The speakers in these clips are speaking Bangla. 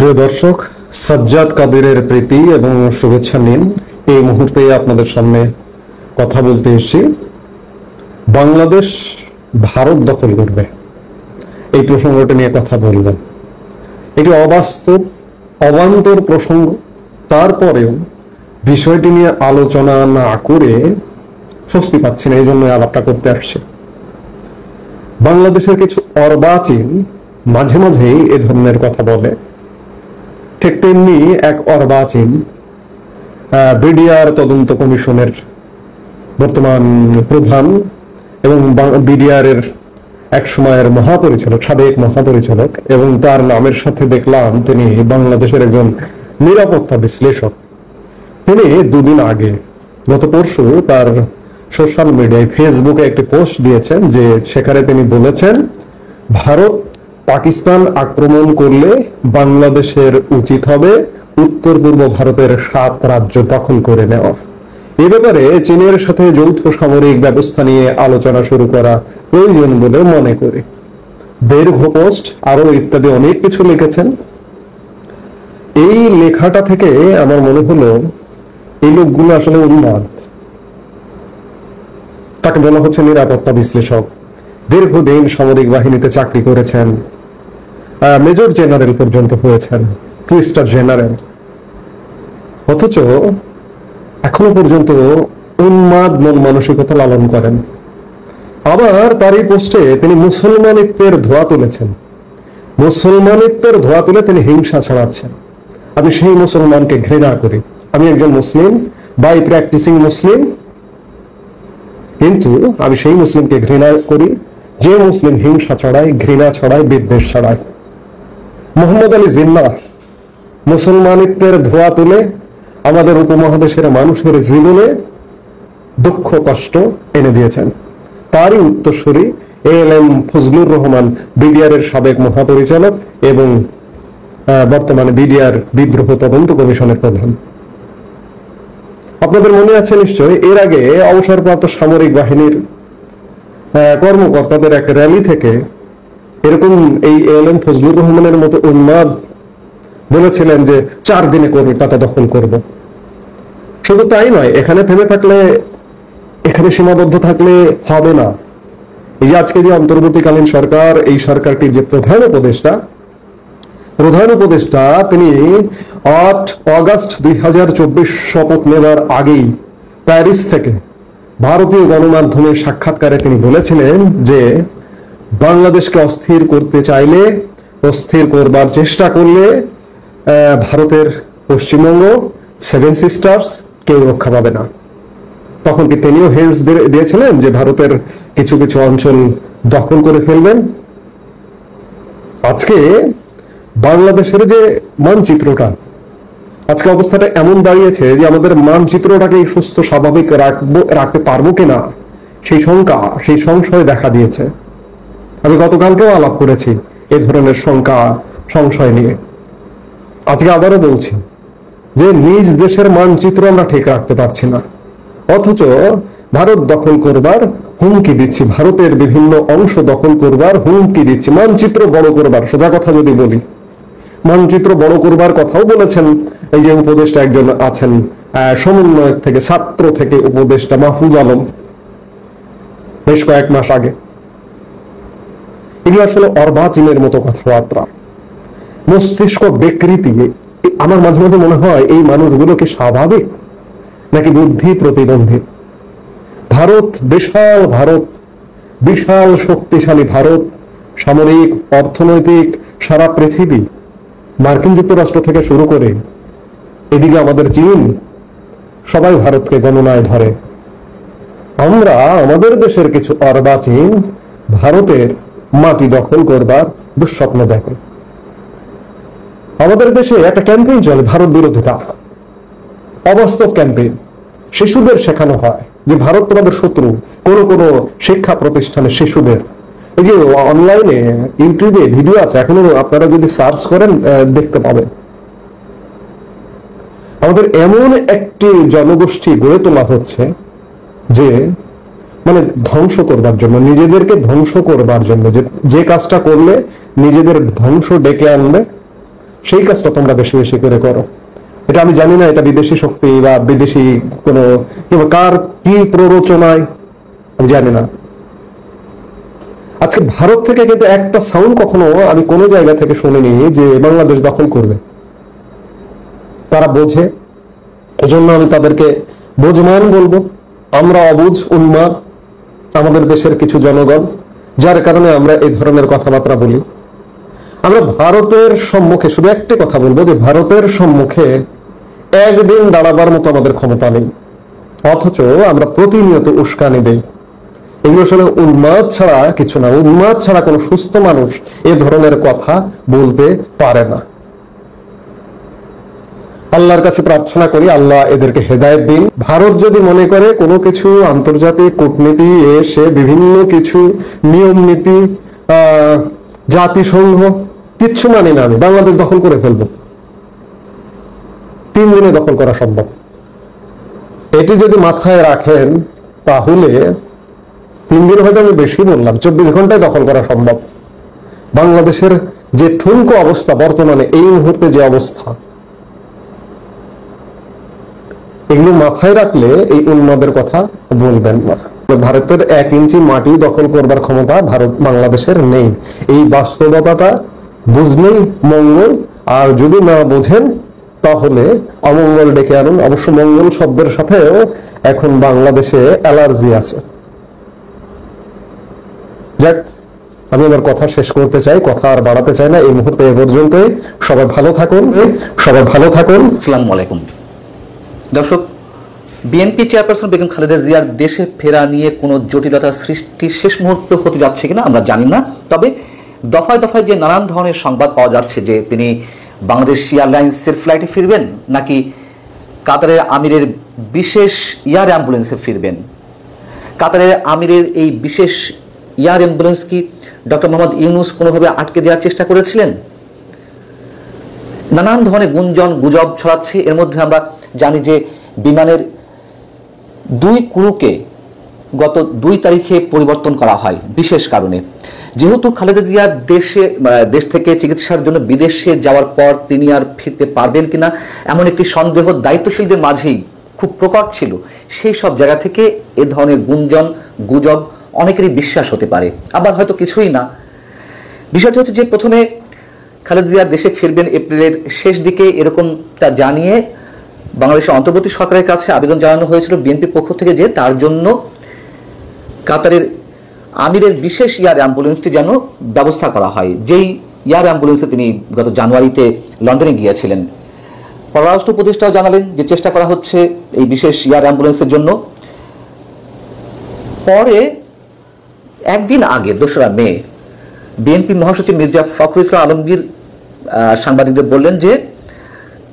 প্রিয় দর্শক, সাজ্জাদ কাদেরের প্রীতি এবং শুভেচ্ছা নিন। এই মুহূর্তে আপনাদের সামনে কথা বলতে এসেছি। বাংলাদেশ ভারত দখল করবে, এই প্রসঙ্গটা নিয়ে কথা বলবেন। এটি অবাস্তব, অবান্তর প্রসঙ্গ। তারপরেও বিষয়টি নিয়ে আলোচনা না করে স্বস্তি পাচ্ছি না, এই জন্য আলাপটা করতে আসছে। বাংলাদেশের কিছু অর্বাচীন মাঝে মাঝেই এ ধরনের কথা বলে। ঠিক তেমনি এক অর্বাচীন বিডিআর তদন্ত কমিশনের বর্তমান প্রধান এবং বিডিআর এর এক সময়ের মহাপরিচালক, সাবেক মহাপরিচালক, এবং তার নামের সাথে দেখলাম তিনি বাংলাদেশের একজন নিরাপত্তা বিশ্লেষক। তিনি দুদিন আগে, গত পরশু, তার সোশ্যাল মিডিয়ায় ফেসবুকে একটি পোস্ট দিয়েছেন, যে সেখানে তিনি বলেছেন ভারত পাকিস্তান আক্রমণ করলে বাংলাদেশের উচিত হবে উত্তর পূর্ব ভারতের 7 রাজ্য দখল করে নেওয়া। এ ব্যাপারে চীনের সাথে যৌথ সামরিক ব্যবস্থা নিয়ে আলোচনা শুরু করা প্রয়োজন বলে মনে করি। দীর্ঘ পোস্ট, আরো ইত্যাদি অনেক কিছু লিখেছেন। এই লেখাটা থেকে আমার মনে হলো এই লোকগুলো আসলে উন্মাদ। তাকে বলা হচ্ছে নিরাপত্তা বিশ্লেষক, দীর্ঘদিন সামরিক বাহিনীতে চাকরি করেছেন, মেজর জেনারেল পর্যন্ত হয়েছেন, 2 স্টার জেনারেল, অথচ এখনো পর্যন্ত উন্মাদ মন মানসিকতা লালন করেন। আবার তার এই পোস্টে তিনি মুসলমানিত্বের ধোঁয়া তুলেছেন। মুসলমানিত্বের ধোঁয়া তুলে তিনি হিংসা ছড়াচ্ছেন। আমি সেই মুসলমানকে ঘৃণা করি। আমি একজন মুসলিম, বাই প্র্যাকটিসিং মুসলিম, কিন্তু আমি সেই মুসলিমকে ঘৃণা করি যে মুসলিম হিংসা ছড়ায়, ঘৃণা ছড়ায়, বিদ্বেষ ছড়ায়। মোহাম্মদ আলী জিন্নাহ মুসলমানিত্বের ধোঁয়া তুলে আমাদের উপমহাদেশের মানুষের জীবনে দুঃখ কষ্ট এনে দিয়েছেন। তারই উত্তরসূরি ALM ফজলুর রহমান, বিডিআর এর সাবেক মহাপরিচালক এবং বর্তমানে বিডিআর বিদ্রোহ তদন্ত কমিশনের প্রধান। আপনাদের মনে আছে নিশ্চয়, এর আগে অবসরপ্রাপ্ত সামরিক বাহিনীর কর্মকর্তাদের এক র্যালি থেকে এরকম এই ALM ফজলুর রহমানের মতো উন্মাদ বলেছিলেন যে 4 দিনে কলকাতা দখল করব। শুধু তাই নয়, এখানে থেমে থাকলে, এখানে সীমাবদ্ধ থাকলে হবে না। এই যে আজকে যে অন্তর্বর্তীকালীন সরকার, এই সরকারটির যে প্রধান উপদেষ্টা তিনি 8 অগস্ট 2024 শপথ নেওয়ার আগেই প্যারিস থেকে ভারতীয় গণমাধ্যমের সাক্ষাৎকারে তিনি বলেছিলেন যে বাংলাদেশকে অস্থির করতে চাইলে, অস্থির করবার চেষ্টা করলে ভারতের পশ্চিমবঙ্গ, 7 সিস্টার্স কেউ রক্ষা পাবে না। তখন কি তিনিও হিন্টস দিয়েছিলেন যে ভারতের কিছু কিছু অঞ্চল দখল করে ফেলবেন? আজকে বাংলাদেশের যে মানচিত্রটা, আজকে অবস্থাটা এমন দাঁড়িয়েছে যে আমাদের মানচিত্রটাকে সুস্থ স্বাভাবিক রাখতে পারবো কিনা সেই শঙ্কা, সেই সংশয় দেখা দিয়েছে। আমি গতকালকেও আলাপ করেছি এ ধরনের শঙ্কা, সংশয় নিয়ে। আজকে আবারও বলছি যে নিজ দেশের মানচিত্র আমরা ঠিক রাখতে পারছি না, অথচ ভারত দখল করবার হুমকি দিচ্ছি, ভারতের বিভিন্ন অংশ দখল করবার হুমকি দিচ্ছি, মানচিত্র বড় করবার। সোজা কথা যদি বলি, মানচিত্র বড় করবার কথাও বলেছেন এই যে উপদেষ্টা একজন আছেন, সমন্বয়ক থেকে, ছাত্র থেকে উপদেষ্টা মাহফুজ আলম, বেশ কয়েক মাস আগে। এগুলো আসলে অর্বাচীনের মতো কথাবার্তা, মস্তিষ্ক বিকৃতি। আমার মাঝে মাঝে মনে হয় এই মানুষগুলো কি স্বাভাবিক নাকি বুদ্ধি প্রতিবন্ধী? ভারত বিশাল শক্তিশালী ভারত, সামরিক, অর্থনৈতিক, সারা পৃথিবী, মার্কিন যুক্তরাষ্ট্র থেকে শুরু করে এদিকে আমাদের চীন, সবাই ভারতকে গণনায় ধরে। আমরা আমাদের দেশের কিছু অর্বাচীন ভারতের মাটি দখল করবার দুঃস্বপ্ন দেখে। আমাদের দেশে একটা ক্যাম্পেইন চলে ভারত বিরোধিতা, অবাস্তব ক্যাম্পেইন। শিশুদের শেখানো হয় যে ভারত তোমাদের শত্রু। কোন শিক্ষা প্রতিষ্ঠানে শিশুদের, এই যে অনলাইনে ইউটিউবে ভিডিও আছে, এখনো আপনারা যদি সার্চ করেন দেখতে পাবেন। আমাদের এমন একটি জনগোষ্ঠী গড়ে তোলা হচ্ছে যে মানে ধ্বংস করবার জন্য, নিজেদেরকে ধ্বংস করবার জন্য, যে কাজটা করলে নিজেদের ধ্বংস ডেকে আনবে, সেই কাজটা তোমরা বেশি বেশি করে করো। এটা আমি জানি না এটা বিদেশি শক্তি বা বিদেশি কোনো কিংবা কার কি প্ররোচনায়, আমি জানি না। আজকে ভারত থেকে কিন্তু একটা সাউন্ড কখনো আমি কোনো জায়গা থেকে শুনিনি যে বাংলাদেশ দখল করবে। তারা বোঝে, এজন্য আমি তাদেরকে বোঝমান বলবো। আমরা অবুঝ উন্মাদ আমাদের দেশের কিছু জনগণ, যার কারণে আমরা এই ধরনের কথাবার্তা বলি। আমরা ভারতের সম্মুখে শুধু একটি কথা বলবো যে ভারতের সম্মুখে একদিন দাঁড়াবার মতো আমাদের ক্ষমতা নেই, অথচ আমরা প্রতিনিয়ত উস্কানি দেই। এগুলো আসলে উন্মাদ ছাড়া কিছু না। উন্মাদ ছাড়া কোনো সুস্থ মানুষ এ ধরনের কথা বলতে পারে না। আল্লাহর কাছে প্রার্থনা করি আল্লাহ এদেরকে হেদায়েত দিন। ভারত যদি মনে করে কোনো কিছু আন্তর্জাতিক কূটনীতি এসে বিভিন্ন কিছু নিয়ম নীতি জাতিসংঘ কিচ্ছু মানি না, আমি বাংলাদেশ দখল করে ফেলবো, 3 দিনে দখল করা সম্ভব। এটি যদি মাথায় রাখেন তাহলে 3 দিন হয়তো আমি বেশি বললাম, 24 ঘন্টায় দখল করা সম্ভব। বাংলাদেশের যে ঠুনকো অবস্থা বর্তমানে, এই মুহূর্তে যে অবস্থা, এগুলো মাথায় রাখলে এই উন্মাদের কথা বলবেন না। ভারতের 1 ইঞ্চি মাটি দখল করবার ক্ষমতা ভারত বাংলাদেশের নেই। এই বাস্তবতাটা বুঝলেই মঙ্গল, আর যদি না বোঝেন তাহলে অমঙ্গল ডেকে আনুন। অবশ্য মঙ্গল শব্দের সাথেও এখন বাংলাদেশে অ্যালার্জি আছে। যাক, আমি আমার কথা শেষ করতে চাই, কথা আর বাড়াতে চাই না এই মুহূর্তে। এ পর্যন্তই। সবাই ভালো থাকুন, সবাই ভালো থাকুন। আসসালামু আলাইকুম। দর্শক, বিএনপি চেয়ারপারসন বেগম খালেদা জিয়ার দেশে ফেরা নিয়ে কোনো জটিলতা সৃষ্টি শেষ মুহূর্তে হতে যাচ্ছে কিনা আমরা জানি না। তবে দফায় দফায় যে নানান ধরনের সংবাদ পাওয়া যাচ্ছে যে তিনি বাংলাদেশ এয়ারলাইন্সের ফ্লাইটে ফিরবেন, নাকি কাতারের আমিরের বিশেষ এয়ার অ্যাম্বুলেন্সে ফিরবেন। কাতারের আমিরের এই বিশেষ এয়ার অ্যাম্বুলেন্স কি ডক্টর মোহাম্মদ ইউনূস কোনোভাবে আটকে দেওয়ার চেষ্টা করেছিলেন? নানান ধরনের গুঞ্জন গুজব ছড়াচ্ছে। এর মধ্যে আমরা জানি যে বিমানের 2 ক্রুকে গত 2 তারিখে পরিবর্তন করা হয় বিশেষ কারণে। যেহেতু খালেদা জিয়া দেশ থেকে চিকিৎসার জন্য বিদেশে যাওয়ার পর তিনি আর ফিরতে পারবেন কিনা এমন একটি সন্দেহ দায়িত্বশীলদের মাঝেই খুব প্রকট ছিল। সেই সব জায়গা থেকে এ ধরনের গুঞ্জন গুজব অনেকেরই বিশ্বাস হতে পারে, আবার হয়তো কিছুই না। বিষয়টি হচ্ছে যে প্রথমে খালেদা জিয়া দেশে ফিরবেন এপ্রিলের শেষ দিকে, এরকমটা জানিয়ে বাংলাদেশের অন্তর্বর্তী সরকারের কাছে আবেদন জানানো হয়েছিল বিএনপির পক্ষ থেকে যে তার জন্য কাতারের আমিরের বিশেষ এয়ার অ্যাম্বুলেন্সটি যেন ব্যবস্থা করা হয়, যেই এয়ার অ্যাম্বুলেন্সে তিনি গত জানুয়ারিতে লন্ডনে গিয়েছিলেন। পররাষ্ট্র উপদেষ্টাও জানালেন যে চেষ্টা করা হচ্ছে এই বিশেষ এয়ার অ্যাম্বুলেন্সের জন্য। পরে একদিন আগে 2রা মে বিএনপি মহাসচিব মির্জা ফখরুল ইসলাম আলমগীর সাংবাদিকদের বললেন যে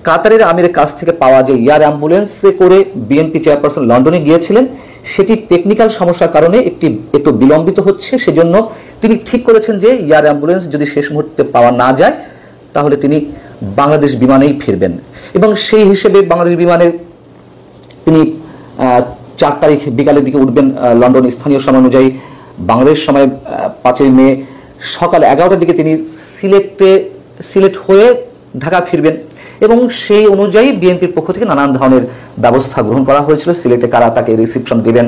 কাতারের আমিরের কাছ থেকে পাওয়া যে এয়ার অ্যাম্বুলেন্সে করে বিএনপি চেয়ারপারসন লন্ডনে গিয়েছিলেন সেটি টেকনিক্যাল সমস্যার কারণে একটু বিলম্বিত হচ্ছে। সেজন্য তিনি ঠিক করেছেন যে এয়ার অ্যাম্বুলেন্স যদি শেষ মুহূর্তে পাওয়া না যায় তাহলে তিনি বাংলাদেশ বিমানেই ফিরবেন, এবং সেই হিসেবে বাংলাদেশ বিমানের তিনি 4 তারিখ বিকালের দিকে উঠবেন লন্ডন স্থানীয় সময় অনুযায়ী। বাংলাদেশ সময় 5 মে সকাল 11টার দিকে তিনি সিলেট হয়ে ঢাকা ফিরবেন, এবং সেই অনুযায়ী বিএনপির পক্ষ থেকে নানান ধরনের ব্যবস্থা গ্রহণ করা হয়েছিল। সিলেটে কারা তাকে রিসিপশন দিবেন,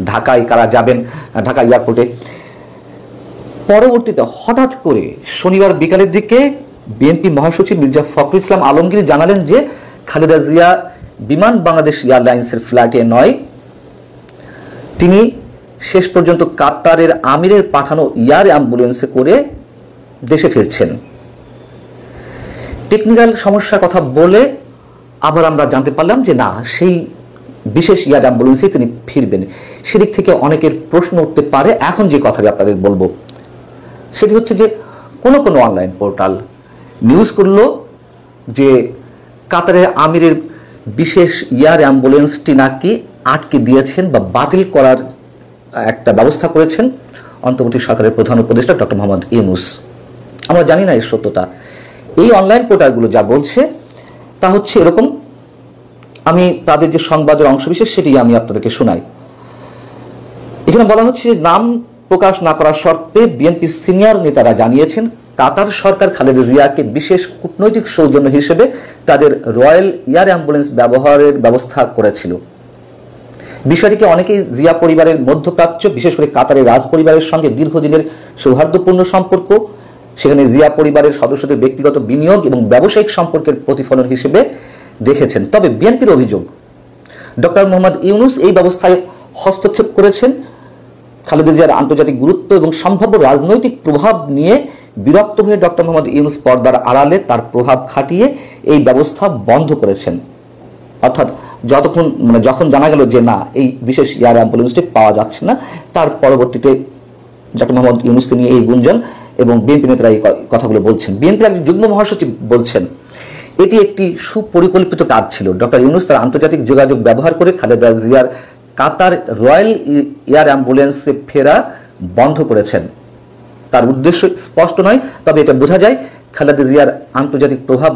ঢাকায় কারা যাবেন ঢাকা এয়ারপোর্টে। পরবর্তীতে হঠাৎ করে শনিবার বিকালের দিকে বিএনপি মহাসচিব মির্জা ফখরুল ইসলাম আলমগীর জানালেন যে খালেদা জিয়া বিমান বাংলাদেশ এয়ারলাইন্সের ফ্লাইটে নয়, তিনি শেষ পর্যন্ত কাতারের আমিরের পাঠানো এয়ার অ্যাম্বুলেন্সে করে দেশে ফিরছেন। টেকনিক্যাল সমস্যার কথা বলে আবার আমরা জানতে পারলাম যে না, সেই বিশেষ এয়ার অ্যাম্বুলেন্সে তিনি ফিরবেন। সেদিক থেকে অনেকের প্রশ্ন উঠতে পারে। এখন যে কথাটি আপনাদের বলবো সেটি হচ্ছে যে কোনো অনলাইন পোর্টাল নিউজ করলো যে কাতারের আমিরের বিশেষ এয়ার অ্যাম্বুলেন্সটি নাকি আটকে দিয়েছেন বা বাতিল করার একটা ব্যবস্থা করেছেন অন্তর্বর্তী সরকারের প্রধান উপদেষ্টা ডক্টর মোহাম্মদ ইউনূস। আমরা জানি না এর সত্যতা। এই অনলাইন পোর্টালগুলো যা বলছে তা হচ্ছে এরকম, আমি তাদের যে সংবাদের অংশবিশেষ সেটি আমি আপনাদেরকে শোনাই। এখানে বলা হচ্ছে নাম প্রকাশ না করার শর্তে বিএনপি সিনিয়র নেতারা জানিয়েছেন কাতার সরকার খালেদা জিয়াকে বিশেষ কূটনৈতিক সৌজন্য হিসেবে তাদের রয়্যাল এয়ার অ্যাম্বুলেন্স ব্যবহারের ব্যবস্থা করেছিল। বিষয়টিকে অনেকেই জিয়া পরিবারের মধ্যপ্রাচ্য, বিশেষ করে কাতারের রাজ পরিবারের সঙ্গে দীর্ঘদিনের সৌহার্দ্যপূর্ণ সম্পর্ক, সেখানে জিয়া পরিবারের সদস্যদের ব্যক্তিগত বিনিয়োগ এবং ব্যবসায়িক সম্পর্কের প্রতিফলন হিসেবে দেখেছেন। তবে বিএনপির অভিযোগ, ডক্টর মোহাম্মদ ইউনূস এই ব্যবস্থায় হস্তক্ষেপ করেছেন। খালেদা জিয়ার আন্তর্জাতিক গুরুত্ব এবং সম্ভাব্য রাজনৈতিক প্রভাব নিয়ে বিরক্ত হয়ে ডক্টর মোহাম্মদ ইউনূস পর্দার আড়ালে তার প্রভাব খাটিয়ে এই ব্যবস্থা বন্ধ করেছেন। অর্থাৎ যখন জানা গেল যে না, এই বিশেষ এয়ার অ্যাম্বুলেন্সটি পাওয়া যাচ্ছে না, তার পরবর্তীতে ডক্টর মোহাম্মদ ইউনূসকে নিয়ে এই গুঞ্জন এবং বিএনপি নেতারা এই কথাগুলো বলছেন। বিএনপির একজন যুগ্ম মহাসচিব বলছেন, এটি একটি সুপরিকল্পিত কাজ ছিল। ডক্টর ইউনূস তার আন্তর্জাতিক যোগাযোগ ব্যবহার করে খালেদা জিয়ার কাতার রয়্যাল এয়ার অ্যাম্বুলেন্সে ফেরা বন্ধ করেছেন। তার উদ্দেশ্য স্পষ্ট নয়, তবে এটা বোঝা যায় খালেদা জিয়ার আন্তর্জাতিক প্রভাব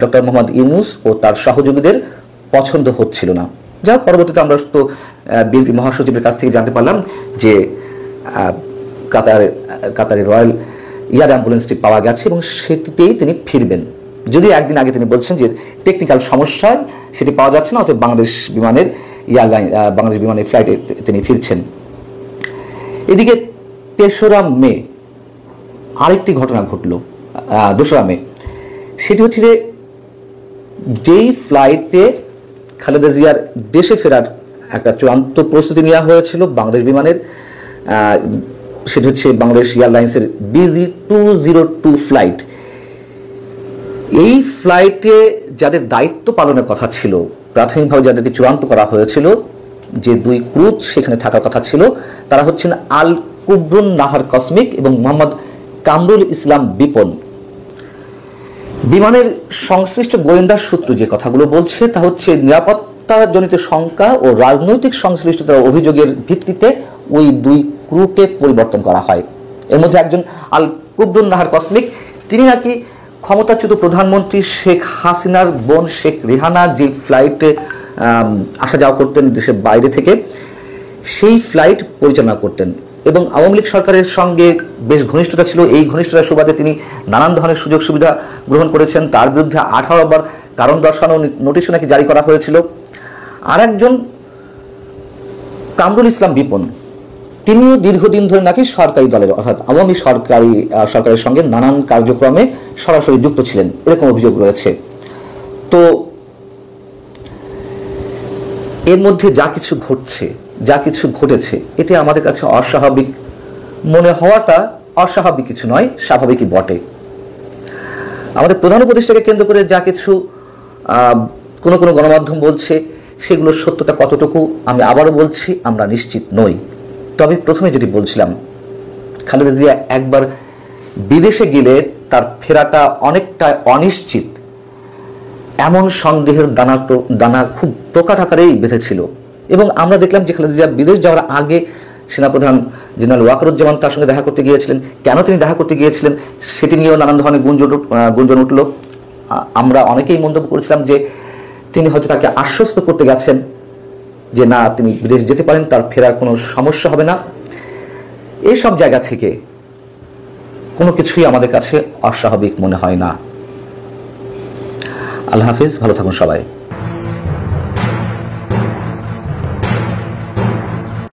ডক্টর মোহাম্মদ ইউনূস ও তার সহযোগীদের পছন্দ হচ্ছিল না। যা পরবর্তীতে আমরা তো বিএনপি মহাসচিবের কাছ থেকে জানতে পারলাম যে কাতারের রয়্যাল এয়ার অ্যাম্বুলেন্সটি পাওয়া গেছে এবং সেটিতেই তিনি ফিরবেন। যদিও একদিন আগে তিনি বলছেন যে টেকনিক্যাল সমস্যায় সেটি পাওয়া যাচ্ছে না, অতএব বাংলাদেশ বিমানের ফ্লাইটে তিনি ফিরছেন। এদিকে 3রা মে আরেকটি ঘটনা ঘটল। 2রা মে সেটি হচ্ছে যে যেই ফ্লাইটে খালেদা জিয়ার দেশে ফেরার একটা চূড়ান্ত প্রস্তুতি নেওয়া হয়েছিল বাংলাদেশ বিমানের, সেটি হচ্ছে বাংলাদেশ এয়ারলাইন্সের BG202 ফ্লাইট। এই ফ্লাইটে যাদের দায়িত্ব পালনের কথা ছিল, প্রাথমিকভাবে যাদেরকে চূড়ান্ত করা হয়েছিল, যে 2 ক্রু সেখানে থাকার কথা ছিল, তারা হচ্ছেন আল কুবরুন নাহার কসমিক এবং মোহাম্মদ কামরুল ইসলাম বিপন। বিমানের সংশ্লিষ্ট গোয়েন্দা সূত্র যে কথাগুলো বলছে তা হচ্ছে নিরাপত্তাজনিত শঙ্কা ও রাজনৈতিক সংশ্লিষ্টতার অভিযোগের ভিত্তিতে ওই 2 ক্রুকে পরিবর্তন করা হয়। এর মধ্যে একজন আল কুবরুন নাহার কসমিক, তিনি নাকি ক্ষমতাচ্যুত প্রধানমন্ত্রী শেখ হাসিনার বোন শেখ রেহানা যে ফ্লাইটে আসা যাওয়া করতেন দেশের বাইরে থেকে, সেই ফ্লাইট পরিচালনা করতেন এবং আওয়ামী লীগ সরকারের সঙ্গে বেশ ঘনিষ্ঠতা ছিল। এই ঘনিষ্ঠতার সুবাদে তিনি নানান ধরনের সুযোগ সুবিধা গ্রহণ করেছেন। তার বিরুদ্ধে 18 বার কারণ দর্শানো নোটিশও নাকি জারি করা হয়েছিল। আর একজন কামরুল ইসলাম বিপন, তিনিও দীর্ঘদিন ধরে নাকি সরকারি দলের অর্থাৎ আওয়ামী সরকারের সঙ্গে নানান কার্যক্রমে সরাসরি যুক্ত ছিলেন, এরকম অভিযোগ রয়েছে। তো এর মধ্যে যা কিছু ঘটেছে এটি আমাদের কাছে অস্বাভাবিক মনে হওয়াটা অস্বাভাবিক কিছু নয়, স্বাভাবিকই বটে। আমাদের প্রধান উপদেষ্টাকে কেন্দ্র করে যা কিছু কোনো গণমাধ্যম বলছে, সেগুলোর সত্যতা কতটুকু আমি আবারও বলছি আমরা নিশ্চিত নই। তবে প্রথমে যেটি বলছিলাম, খালেদা জিয়া একবার বিদেশে গেলে তার ফেরাটা অনেকটা অনিশ্চিত, এমন সন্দেহের দানা খুব প্রকাট আকারেই বেঁধেছিল। এবং আমরা দেখলাম যে খালেদা জিয়া বিদেশ যাওয়ার আগে সেনাপ্রধান জেনারেল ওয়াকারুজ্জামান তার সঙ্গে দেখা করতে গিয়েছিলেন। কেন তিনি দেখা করতে গিয়েছিলেন সেটি নিয়েও নানান ধরনের গুঞ্জন উঠল। আমরা অনেকেই মন্তব্য করেছিলাম যে তিনি হয়তো তাকে আশ্বস্ত করতে গেছেন যে না, তিনি বিদেশ যেতে পারেন, তার ফেরার কোনো সমস্যা হবে না। এইসব জায়গা থেকে কোনো কিছুই আমাদের কাছে অস্বাভাবিক মনে হয় না। আল্লাহ হাফিজ, ভালো থাকুন সবাই।